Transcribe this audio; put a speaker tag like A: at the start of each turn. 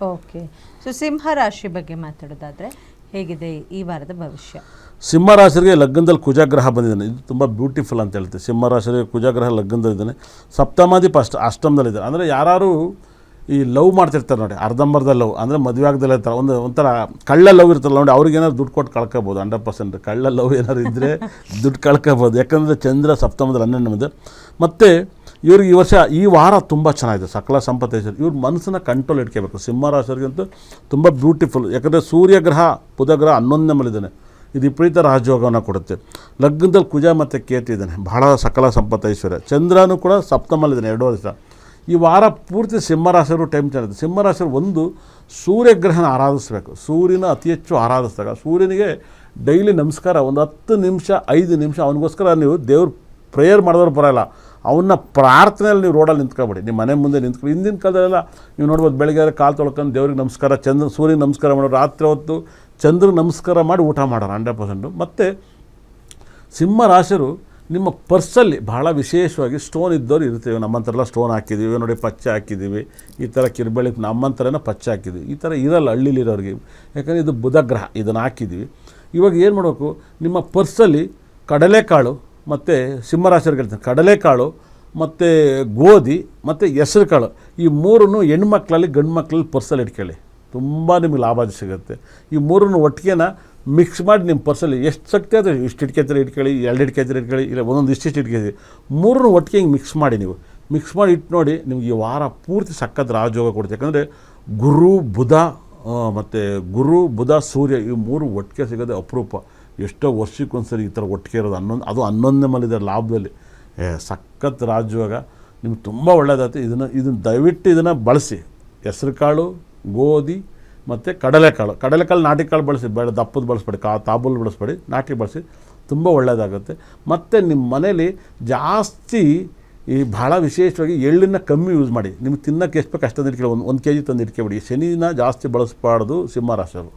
A: Okay. So ಸಿಂಹ ರಾಶಿ ಬಗ್ಗೆ ಮಾತಾಡೋದಾದರೆ ಹೇಗಿದೆ ಈ ವಾರದ ಭವಿಷ್ಯ?
B: ಸಿಂಹರಾಶಿಗೆ ಲಗ್ನದಲ್ಲಿ ಕುಜಗ್ರಹ ಬಂದಿದ್ದಾನೆ. ಇದು ತುಂಬ ಬ್ಯೂಟಿಫುಲ್ ಅಂತ ಹೇಳ್ತೀವಿ. ಸಿಂಹರಾಶಿಗೆ ಕುಜಗ್ರಹ ಲಗ್ನದಲ್ಲಿದ್ದಾನೆ, ಸಪ್ತಮಾಧಿಪ ಅಷ್ಟಮದಲ್ಲಿದ್ದಾನೆ. ಅಂದರೆ ಯಾರು ಈ ಲವ್ ಮಾಡ್ತಿರ್ತಾರೆ ನೋಡಿ, ಅರ್ಧಂಬರ್ಧ ಲವ್ ಅಂದರೆ ಮದುವೆ ಆಗದಲ್ಲೇ ಇರ್ತಾರೆ, ಒಂಥರ ಕಳ್ಳ ಲವ್ ಇರ್ತಾರಲ್ಲ ನೋಡಿ, ಅವ್ರಿಗೆ ಏನಾದ್ರು ದುಡ್ಡು ಕೊಟ್ಟು ಕಳ್ಕೊಬೋದು. 100% ಕಳ್ಳ ಲವ್ ಏನಾದ್ರು ಇದ್ದರೆ ದುಡ್ಡು ಕಳ್ಕೊಬೋದು. ಯಾಕಂದರೆ ಚಂದ್ರ ಸಪ್ತಮದಲ್ಲಿ 11 ಮತ್ತು ಇವ್ರಿಗೆ ಈ ವಾರ ತುಂಬ ಚೆನ್ನಾಗಿದೆ, ಸಕಲ ಸಂಪತ್ತೇಶ್ವರಿ. ಇವ್ರ ಮನಸ್ಸನ್ನು ಕಂಟ್ರೋಲ್ ಇಟ್ಕೋಬೇಕು. ಸಿಂಹರಾಶಿಯರಿಗಂತೂ ತುಂಬ ಬ್ಯೂಟಿಫುಲ್. ಯಾಕಂದರೆ ಸೂರ್ಯಗ್ರಹ ಬುಧಗ್ರಹ 11ನೇ ಮಲಿದ್ದಾನೆ, ಇದು ವಿಪರೀತ ರಾಜಯೋಗವನ್ನು ಕೊಡುತ್ತೆ. ಲಗ್ನದಲ್ಲಿ ಕುಜ ಮತ್ತು ಕೇತು ಇದ್ದಾನೆ, ಬಹಳ ಸಕಲ ಸಂಪತ್ತೈಶ್ವರ್ಯ. ಚಂದ್ರನೂ ಕೂಡ ಸಪ್ತಮಲ್ಲಿದ್ದಾನೆ 2 ವರ್ಷ. ಈ ವಾರ ಪೂರ್ತಿ ಸಿಂಹರಾಶಿಯವರು ಟೈಮ್ ಚೆನ್ನಾಗಿದೆ. ಸಿಂಹರಾಶಿಯವರು ಒಂದು ಸೂರ್ಯಗ್ರಹನ ಆರಾಧಿಸಬೇಕು. ಸೂರ್ಯನ ಅತಿ ಹೆಚ್ಚು ಆರಾಧಿಸಿದಾಗ ಸೂರ್ಯನಿಗೆ ಡೈಲಿ ನಮಸ್ಕಾರ, ಒಂದು 10 ನಿಮಿಷ 5 ನಿಮಿಷ ಅವನಿಗೋಸ್ಕರ ನೀವು ದೇವ್ರ ಪ್ರೇಯರ್ ಮಾಡಿದವ್ರು ಬರೋಲ್ಲ, ಅವನ್ನ ಪ್ರಾರ್ಥನೆಯಲ್ಲಿ ನೀವು ರೋಡಲ್ಲಿ ನಿಂತ್ಕೊಬೇಡಿ, ನಿಮ್ಮ ಮನೆ ಮುಂದೆ ನಿಂತ್ಕೊಳ್ಳಿ. ಹಿಂದಿನ ಕಾಲದಲ್ಲೆಲ್ಲ ನೀವು ನೋಡ್ಬೋದು, ಬೆಳಗ್ಗೆ ಕಾಲು ತೊಳ್ಕೊಂಡು ದೇವ್ರಿಗೆ ನಮಸ್ಕಾರ, ಸೂರ್ಯನಿಗೆ ನಮಸ್ಕಾರ ಮಾಡೋರು, ರಾತ್ರಿ ಹೊತ್ತು ಚಂದ್ರಗೆ ನಮಸ್ಕಾರ ಮಾಡಿ ಊಟ ಮಾಡೋರು 100%. ಮತ್ತು ಸಿಂಹರಾಶಿಯರು ನಿಮ್ಮ ಪರ್ಸಲ್ಲಿ ಭಾಳ ವಿಶೇಷವಾಗಿ ಸ್ಟೋನ್ ಇದ್ದವ್ರು ಇರ್ತೀವಿ. ನಮ್ಮಂಥರೆಲ್ಲ ಸ್ಟೋನ್ ಹಾಕಿದ್ದೀವಿ ನೋಡಿ, ಪಚ್ಚೆ ಹಾಕಿದ್ದೀವಿ, ಈ ಥರ ಕಿರ್ಬಳಿ ನಮ್ಮಂಥರನ ಪಚ್ಚೆ ಹಾಕಿದ್ದೀವಿ. ಈ ಥರ ಇರಲ್ಲ ಹಳ್ಳಿಲಿರೋರಿಗೆ, ಯಾಕಂದರೆ ಇದು ಬುಧಗ್ರಹ, ಇದನ್ನು ಹಾಕಿದ್ದೀವಿ. ಇವಾಗ ಏನು ಮಾಡಬೇಕು, ನಿಮ್ಮ ಪರ್ಸಲ್ಲಿ ಕಡಲೆಕಾಳು ಮತ್ತು ಸಿಂಹರಾಶಿಯವ್ರಿಗೆ ಹೇಳ್ತೀನಿ, ಕಡಲೆಕಾಳು ಮತ್ತು ಗೋಧಿ ಮತ್ತು ಹೆಸರು ಕಾಳು, ಈ 3 ಹೆಣ್ಮಕ್ಳಲ್ಲಿ ಗಂಡು ಮಕ್ಕಳಲ್ಲಿ ಪರ್ಸಲ್ಲಿ ಇಟ್ಕೊಳ್ಳಿ, ತುಂಬ ನಿಮಗೆ ಲಾಭ ಸಿಗುತ್ತೆ. ಈ 3 ಒಟ್ಟಿಗೆನ ಮಿಕ್ಸ್ ಮಾಡಿ ನಿಮ್ಮ ಪರ್ಸಲ್ಲಿ ಎಷ್ಟು ಶಕ್ತಿ ಆದರೆ ಇಷ್ಟು ಇಟ್ಕೊಳ್ತಾರೆ ಇಟ್ಕೊಳ್ಳಿ, 2 ಇಟ್ಕೊಳ್ತಾರೆ ಇಟ್ಕೊಳ್ಳಿ, ಇಲ್ಲ ಒಂದೊಂದು ಇಷ್ಟಿಷ್ಟು ಇಟ್ಕೊಳ್ತೀವಿ. 3 ಒಟ್ಟಿಗೆ ಹಿಂಗೆ ಮಿಕ್ಸ್ ಮಾಡಿ, ನೀವು ಮಿಕ್ಸ್ ಮಾಡಿ ಇಟ್ಟು ನೋಡಿ, ನಿಮ್ಗೆ ಈ ವಾರ ಪೂರ್ತಿ ಸಖತ್ ರಾಜಯೋಗ ಕೊಡುತ್ತೆ. ಯಾಕಂದರೆ ಗುರು ಬುಧ ಸೂರ್ಯ ಈ 3 ಒಟ್ಟಿಗೆ ಸಿಗೋದೇ ಅಪರೂಪ. ಎಷ್ಟೋ ವರ್ಷಕ್ಕೊಂದ್ಸರಿ ಈ ಥರ ಒಟ್ಟಿಗೆ ಇರೋದು. ಅದು 11ನೇ ಮಲಿದ್ದಾರೆ ಲಾಭದಲ್ಲಿ. ಸಖತ್ ರಾಜಯೋಗ, ನಿಮ್ಗೆ ತುಂಬ ಒಳ್ಳೆಯದಾಗುತ್ತೆ. ಇದನ್ನು ದಯವಿಟ್ಟು ಇದನ್ನು ಬಳಸಿ. ಹೆಸರು ಕಾಳು, ಗೋಧಿ ಮತ್ತು ಕಡಲೆಕಾಳು ನಾಟಿ ಕಾಳು ಬಳಸಿ, ದಪ್ಪದ ಬಳಸ್ಬೇಡಿ, ತಾಬೂಲ್ ಬಳಸ್ಬೇಡಿ, ನಾಟಿ ಬಳಸಿ, ತುಂಬ ಒಳ್ಳೆಯದಾಗುತ್ತೆ. ಮತ್ತು ನಿಮ್ಮ ಮನೇಲಿ ಜಾಸ್ತಿ ಈ ಭಾಳ ವಿಶೇಷವಾಗಿ ಎಳ್ಳನ್ನು ಕಮ್ಮಿ ಯೂಸ್ ಮಾಡಿ. ನಿಮ್ಗೆ ತಿನ್ನೋಕ್ಕೆ ಎಷ್ಟು ಬೇಕು ಅಷ್ಟೊಂದು ಇಟ್ಕೊಳ್ಳಿ, ಒಂದು kg ತಂದು ಇಟ್ಕೊಬೇಡಿ. ಶನಿನ ಜಾಸ್ತಿ ಬಳಸಬಾರ್ದು ಸಿಂಹರಾಶಿಯವರು.